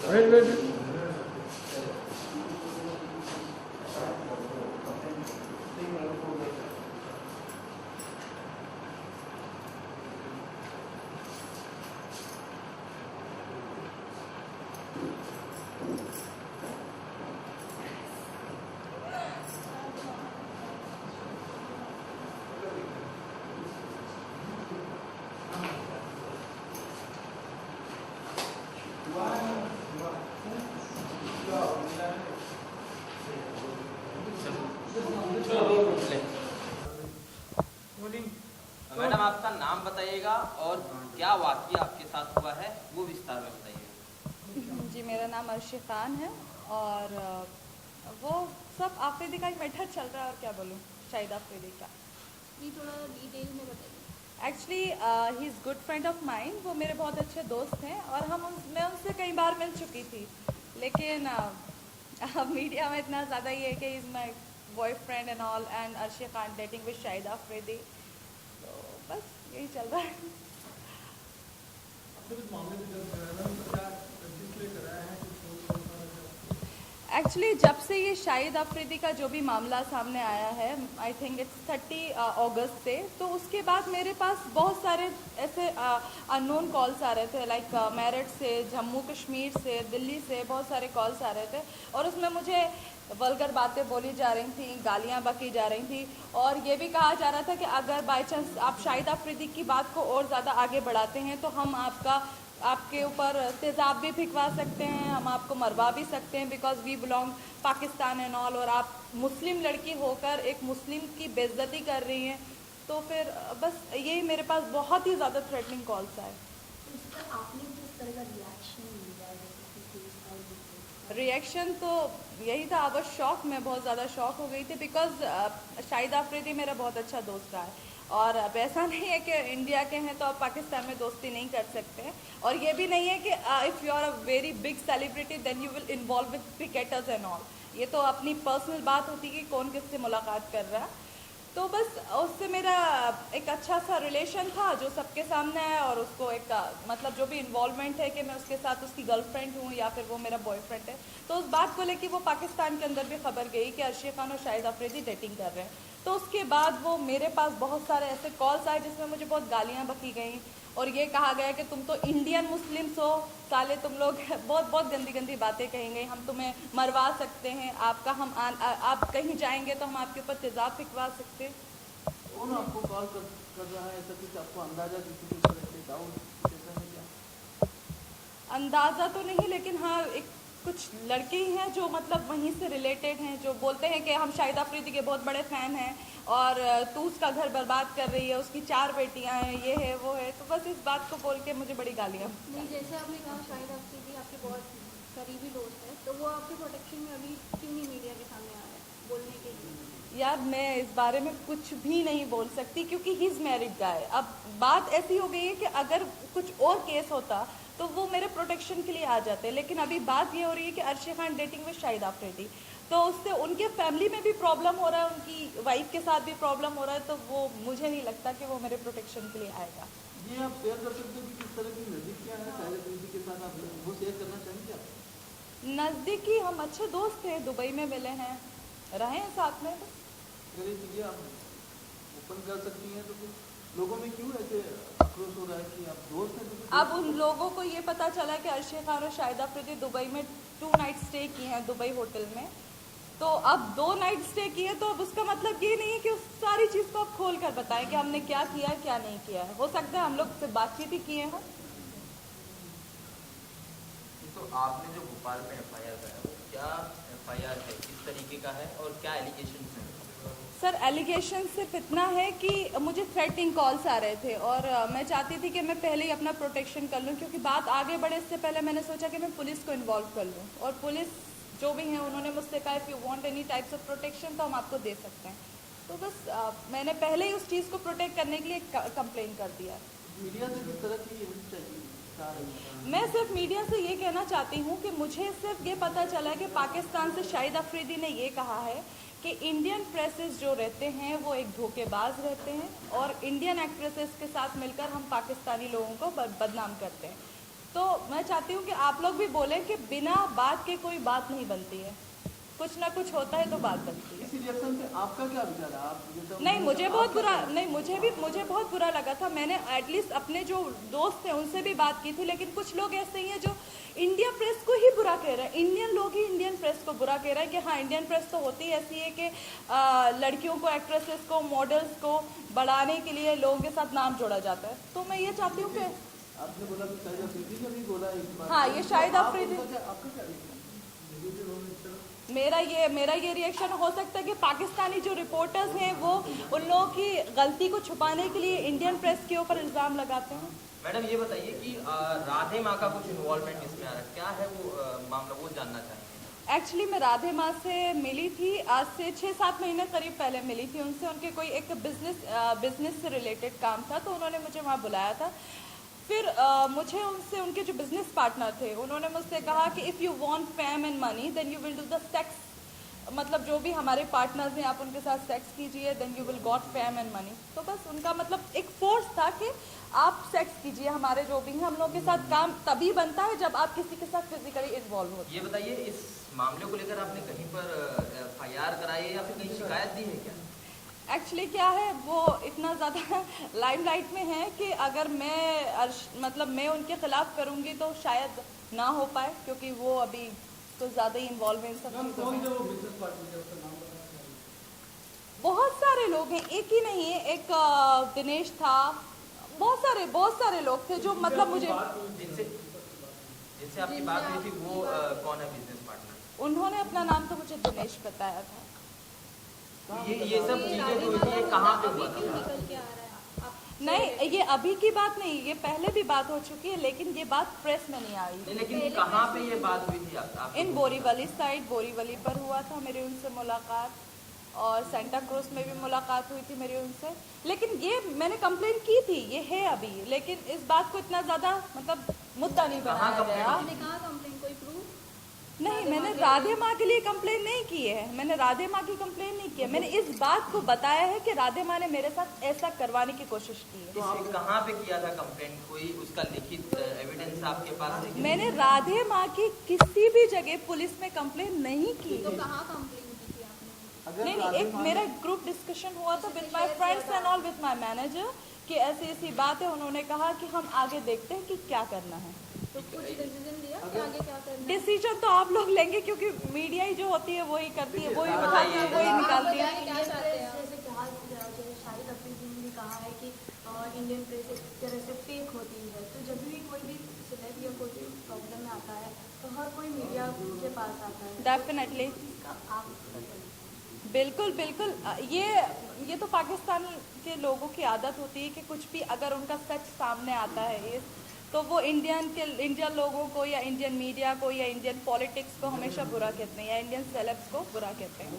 Wait wait madam आपका नाम बताइएगा और क्या वाकया आपके साथ हुआ है वो विस्तार में बताइए। जी, मेरा नाम अर्शी खान है और वो सब आफरीदी का एक मैटर चल रहा है और क्या बोलूँ, शाहिद आफरीदी का। ये थोड़ा डिटेल में बताइए। Actually he is good friend of mine, वो मेरे बहुत अच्छे दोस्त हैं और मैं उनसे कई बार मिल चुकी थी, लेकिन अब मीडिया में इतना ज़्यादा ये है कि is my boyfriend and all and Arshi Khan dating with Shahid Afridi, तो बस यही चल रहा है। एक्चुअली जब से ये शाहिद आफरीदी का जो भी मामला सामने आया है, आई थिंक इट्स 30 अगस्त से, तो उसके बाद मेरे पास बहुत सारे ऐसे अननोन कॉल्स आ रहे थे, लाइक मेरठ से, जम्मू कश्मीर से, दिल्ली से बहुत सारे कॉल्स आ रहे थे और उसमें मुझे वल्गर बातें बोली जा रही थी, गालियां बकी जा रही थी और ये भी कहा जा रहा था कि अगर बाई चांस आप शाहिद आफरीदी की बात को और ज़्यादा आगे बढ़ाते हैं तो हम आपके ऊपर तेज़ाब भी फिकवा सकते हैं, हम आपको मरवा भी सकते हैं, because we belong Pakistan and all, और आप मुस्लिम लड़की होकर एक मुस्लिम की बेइज्जती कर रही हैं। तो फिर बस यही मेरे पास बहुत ही ज़्यादा थ्रेटनिंग कॉल्स आए। आपने किस तरह का रिएक्शन तो यही था, आई वाज शॉक, मैं बहुत ज़्यादा शॉक हो गई थी, बिकॉज शाहिद आफरीदी मेरा बहुत अच्छा दोस्त रहा है और अब ऐसा नहीं है कि इंडिया के हैं तो आप पाकिस्तान में दोस्ती नहीं कर सकते हैं, और ये भी नहीं है कि if you are a very big celebrity then you will involve with cricketers and all. ये तो अपनी पर्सनल बात होती है कि कौन किससे मुलाकात कर रहा है। तो बस उससे मेरा एक अच्छा सा रिलेशन था जो सबके सामने है, और उसको एक मतलब जो भी इन्वॉल्वमेंट है कि मैं उसके साथ उसकी गर्लफ्रेंड हूँ या फिर वो मेरा बॉयफ्रेंड है, तो उस बात को लेकर वो पाकिस्तान के अंदर भी खबर गई कि अर्शी खान और शाहिद आफरीदी डेटिंग कर रहे हैं। तो उसके बाद वो मेरे पास बहुत सारे ऐसे कॉल्स आए जिसमें मुझे बहुत गालियाँ बकी गई और ये कहा गया कि तुम तो इंडियन मुस्लिम्स हो, साले तुम लोग, बहुत बहुत गंदी गंदी बातें कही गई, हम तुम्हें मरवा सकते हैं, आप कहीं जाएंगे तो हम आपके ऊपर तेजाब फिकवा सकते हैं। कौन आपको कॉल कर रहा है, ऐसा कुछ आपको अंदाजा किसी के ऊपर ऐसे डाउट जैसा है क्या? अंदाज़ा तो नहीं, लेकिन हाँ एक कुछ लड़के ही हैं जो मतलब वहीं से रिलेटेड हैं, जो बोलते हैं कि हम शाहिद आफरीदी के बहुत बड़े फ़ैन हैं और तू उसका घर बर्बाद कर रही है, उसकी 4 बेटियां हैं, ये है वो है, तो बस इस बात को बोल के मुझे बड़ी गालियाँ। नहीं, जैसे आपने कहा शाहिद आफरीदी आपके बहुत करीबी दोस्त है, तो वो आपके प्रोटेक्शन में अभी क्यों नहीं मीडिया के सामने आ रहा है बोलने के लिए? यार मैं इस बारे में कुछ भी नहीं बोल सकती क्योंकि ही इज़ मैरिड गाय। अब बात ऐसी हो गई है कि अगर कुछ और केस होता तो वो मेरे प्रोटेक्शन के लिए आ जाते, लेकिन अभी बात ये हो रही है कि अर्शी खान डेटिंग विद शाहिद आफरीदी, तो उससे उनके फैमिली में भी प्रॉब्लम हो रहा है, उनकी वाइफ के साथ भी प्रॉब्लम हो रहा है, तो वो मुझे नहीं लगता कि वो मेरे प्रोटेक्शन के लिए आएगा। ये आप शेयर कर सकते हो कि किस तरह की नज़दीकियाँ हैं शाहिद आफरीदी के साथ, आप वो शेयर करना चाहेंगे आप? नज़दीकी, हम अच्छे दोस्त थे, दुबई में मिले हैं, रहे हैं साथ में। अगर ये चीज़ें आप ओपन कर सकती हैं तो फिर लोगों में क्यों ऐसे आक्रोश हो रहा है कि आप दोस्त हैं? अब उन लोगों को ये पता चला कि अर्शी खान और शाहिद आफरीदी दुबई में 2 नाइट स्टे की हैं दुबई होटल में, तो अब 2 नाइट स्टे की है, तो अब उसका मतलब ये नहीं है कि उस सारी चीज़ को आप खोल कर बताएं कि हमने क्या किया है क्या नहीं किया है। हो सकता है हम लोग से बातचीत ही किए हैं। तो आपने जो भोपाल में एफआईआर कराया वो क्या एफआईआर है, किस तरीके का है और क्या एलिगेशन है? सर एलिगेशन सिर्फ इतना है कि मुझे थ्रेटनिंग कॉल्स आ रहे थे और मैं चाहती थी कि मैं पहले ही अपना प्रोटेक्शन कर लूं, क्योंकि बात आगे बढ़े इससे पहले मैंने सोचा कि मैं पुलिस को इन्वॉल्व कर लूं, और पुलिस जो भी हैं उन्होंने मुझसे कहा if you want any types of protection तो हम आपको दे सकते हैं। तो बस मैंने पहले ही उस चीज़ को प्रोटेक्ट करने के लिए कंप्लेन कर दिया। मीडिया से किस तरह की चाहिए? मैं सिर्फ मीडिया से ये कहना चाहती हूँ कि मुझे सिर्फ ये पता चला है कि पाकिस्तान से शाहिद आफरीदी ने ये कहा है कि इंडियन प्रेसेस जो रहते हैं वो एक धोखेबाज रहते हैं और इंडियन एक्ट्रेसेस के साथ मिलकर हम पाकिस्तानी लोगों को बदनाम करते हैं। तो मैं चाहती हूँ कि आप लोग भी बोलें कि बिना बात के कोई बात नहीं बनती है, कुछ ना कुछ होता है तो बात बनती है। इस रिएक्शन पे आपका क्या विचार है? आप ये तो नहीं, मुझे बहुत बुरा, नहीं मुझे बहुत बुरा लगा था। मैंने एटलीस्ट अपने जो दोस्त थे उनसे भी बात की थी, लेकिन कुछ लोग ऐसे ही हैं जो इंडिया प्रेस को ही बुरा कह रहे हैं। इंडियन लोग ही इंडियन प्रेस को बुरा कह रहे हैं कि हाँ, इंडियन प्रेस तो होती ऐसी है कि लड़कियों को, एक्ट्रेसेस को, मॉडल्स को बढ़ाने के लिए लोगों के साथ नाम जोड़ा जाता है। तो मैं ये चाहती हूँ कि आपने बोला कि शाहिद अफरीदी ने भी बोला इस बात। हाँ, ये शाहिद अफरीदी, आपका क्या रिएक्शन? मेरा ये रिएक्शन हो सकता है कि पाकिस्तानी जो रिपोर्टर्स हैं वो उन लोगों की गलती को छुपाने के लिए इंडियन प्रेस के ऊपर इल्ज़ाम लगाते हैं। मैडम ये बताइए कि राधे माँ का कुछ इन्वॉल्वमेंट इसमें आ रहा है, क्या है वो मामला, वो जानना चाहेंगे। एक्चुअली मैं राधे माँ से मिली थी, आज से 6-7 महीने करीब पहले मिली थी उनसे। उनके कोई एक बिजनेस से रिलेटेड काम था, तो उन्होंने मुझे वहाँ बुलाया था। फिर मुझे उनसे, उनके जो बिजनेस पार्टनर थे, उन्होंने मुझसे कहा कि if you want fame and money then you will do the sex, मतलब जो भी हमारे पार्टनर्स हैं आप उनके साथ सेक्स कीजिए, then you will got fame and money. तो बस उनका मतलब एक फोर्स था कि आप सेक्स कीजिए, हमारे जो भी हैं हम लोग के साथ काम तभी बनता है जब आप किसी के साथ फिजिकली इन्वॉल्व होते हैं। ये बताइए, इस मामले को लेकर आपने कहीं पर FIR कराई है या फिर कहीं शिकायत दी है क्या? एक्चुअली क्या है, वो इतना ज़्यादा लाइमलाइट में है कि अगर मैं उनके खिलाफ करूँगी तो शायद ना हो पाए, क्योंकि वो अभी तो ज़्यादा ही इन्वॉल्व है इन सब चीज़ों में। वो बिजनेस पार्टनर है, उसका नाम बताना बहुत सारे लोग हैं, एक ही नहीं है, एक दिनेश था, बहुत सारे लोग थे जो मतलब मुझे, जिनसे आपकी बात हुई थी वो कौन है बिजनेस पार्टनर? उन्होंने अपना नाम तो मुझे दिनेश बताया था। ये सब चीजें जो हुई, ये कहाँ पे हुआ था? निकल के आ रहा है आप नहीं, ये अभी की बात नहीं, ये पहले भी बात हो चुकी है, लेकिन ये बात प्रेस में नहीं आई। नहीं, लेकिन कहाँ पे ये बात हुई थी आप? इन बोरीवली साइड, बोरीवली पर हुआ था मेरी उनसे मुलाकात, और सेंटा क्रूज में भी मुलाकात हुई थी मेरी उनसे। लेकिन ये मैंने कंप्लेंट की थी, ये है अभी, लेकिन इस बात को इतना ज़्यादा मतलब मुद्दा नहीं बनाया गया। आपने कहा कंप्लेंट, कोई प्रूफ? नहीं, मैंने राधे माँ के लिए कंप्लेन नहीं की है, मैंने राधे माँ की कंप्लेन नहीं की है। मैंने इस बात को बताया है कि राधे माँ ने मेरे साथ ऐसा करवाने की कोशिश की है। कहाँ पे किया था कंप्लेंट? कोई उसका लिखित एविडेंस आपके पास है? मैंने राधे माँ की किसी भी जगह पुलिस में कंप्लेन नहीं की तो है। कहाँ कंप्लेंट की थी आपने? अगर नहीं, राधे एक माँ मेरा ने- ग्रुप डिस्कशन हुआ था with my friends and all, with my manager, कि ऐसी ऐसी बात है। उन्होंने कहा कि हम आगे देखते हैं कि क्या करना है। तो कुछ डिसीजन लिया कि आगे क्या करना है? डिसीजन तो आप लोग लेंगे, क्योंकि मीडिया ही जो होती है वही करती है, वही बताइए। बताती है, वही निकालती है। क्या चाहते हैं आप? जैसे कहा शाहिद अफरीदी ने भी कहा है कि इंडियन प्रेस एक तरह से फेक होती है, तो जब भी कोई भी सेलेब या कोई भी प्रॉब्लम में आता है तो हर कोई मीडिया के पास आता है। डेफिनेटली, आप बिल्कुल बिल्कुल। ये तो पाकिस्तान के लोगों की आदत होती है कि कुछ भी अगर उनका सच सामने आता है तो वो इंडियन लोगों को या इंडियन मीडिया को या इंडियन पॉलिटिक्स को हमेशा बुरा कहते हैं, या इंडियन सेलेब्स को बुरा कहते हैं।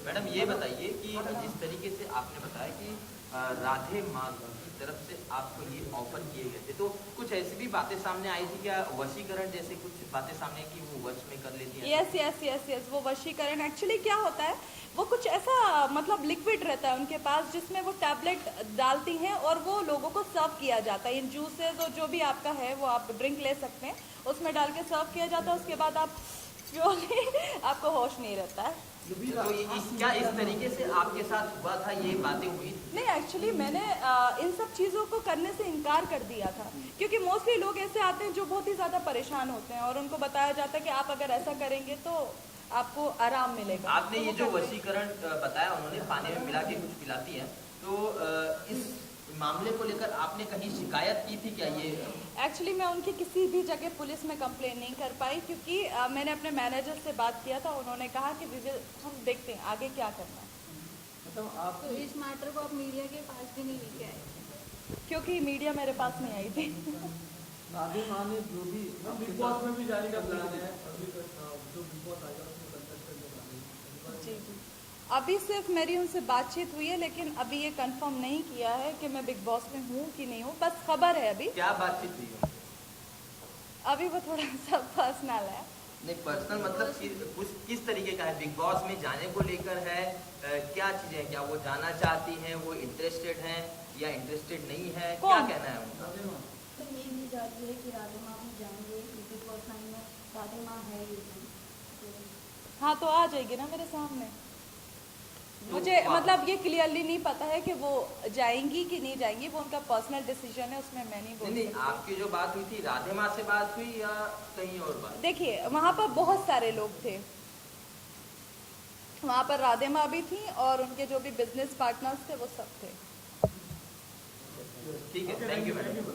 मैडम ये बताइए कि जिस तरीके से आपने बताया कि राधे माँ की तरफ से आपको ये ऑफर किए गए थे, तो कुछ ऐसी भी बातें सामने आई थी क्या, वशीकरण जैसे कुछ बातें सामने आई कि वो वश में कर लेती हैं? यस, वो वशीकरण एक्चुअली क्या होता है, वो कुछ ऐसा मतलब लिक्विड रहता है उनके पास जिसमें वो टैबलेट डालती हैं और वो लोगों को सर्व किया जाता है। इन जूसेस और जो भी आपका है वो आप ड्रिंक ले सकते हैं, उसमें डाल के सर्व किया जाता है। उसके बाद आप आपको होश नहीं रहता है। तो क्या इस तरीके से आपके साथ हुआ था, ये बातें हुई थी? नहीं, एक्चुअली मैंने इन सब चीज़ों को करने से इनकार कर दिया था, क्योंकि मोस्टली लोग ऐसे आते हैं जो बहुत ही ज़्यादा परेशान होते हैं और उनको बताया जाता है कि आप अगर ऐसा करेंगे तो आपको आराम मिलेगा। आपने ये जो वशीकरण बताया, उन्होंने पानी में मिला के कुछ पिलाती है, तो इस मामले को लेकर आपने कहीं शिकायत की थी क्या? ये एक्चुअली मैं उनकी किसी भी जगह पुलिस में कंप्लेन नहीं कर पाई, क्योंकि मैंने अपने मैनेजर से बात किया था। उन्होंने कहा कि हम देखते हैं आगे क्या करना है। मतलब आप तो इस मैटर को आप मीडिया के पास भी नहीं लेके आए? क्योंकि मीडिया मेरे पास नहीं आई थी। राधे माँ ने जो भी बिग बॉस में भी जाने का प्लान है, अभी जो बिग बॉस आएगा उसमें कंटेस्ट करने का प्लान है। जी, अभी सिर्फ मेरी उनसे बातचीत हुई है, लेकिन अभी ये कंफर्म नहीं किया है कि मैं बिग बॉस में हूँ कि नहीं हूँ, बस खबर है अभी। क्या बातचीत हुई? अभी वो थोड़ा सा पर्सनल है। नहीं, पर्सनल मतलब कुछ किस तरीके का है? बिग बॉस में जाने को लेकर है, क्या चीजें हैं? क्या वो जाना चाहती हैं, वो इंटरेस्टेड हैं या इंटरेस्टेड नहीं है? क्या कहना है उनका? तो ये भी जा रही है कि राधे माँ भी जाएंगे राधे माँ है ही नहीं। तो हाँ तो आ जाएगी ना मेरे सामने। तो मुझे मतलब ये क्लियरली नहीं पता है कि वो जाएंगी कि नहीं जाएंगी, वो उनका पर्सनल डिसीजन है, उसमें मैं नहीं बोल नहीं, सकती। आपकी जो बात हुई थी राधे माँ से बात हुई या कहीं और बात? देखिए वहाँ पर बहुत सारे लोग थे, वहाँ पर राधे माँ भी थी और उनके जो भी बिजनेस पार्टनर्स थे वो सब थे। ठीक है, थैंक यू मैडम।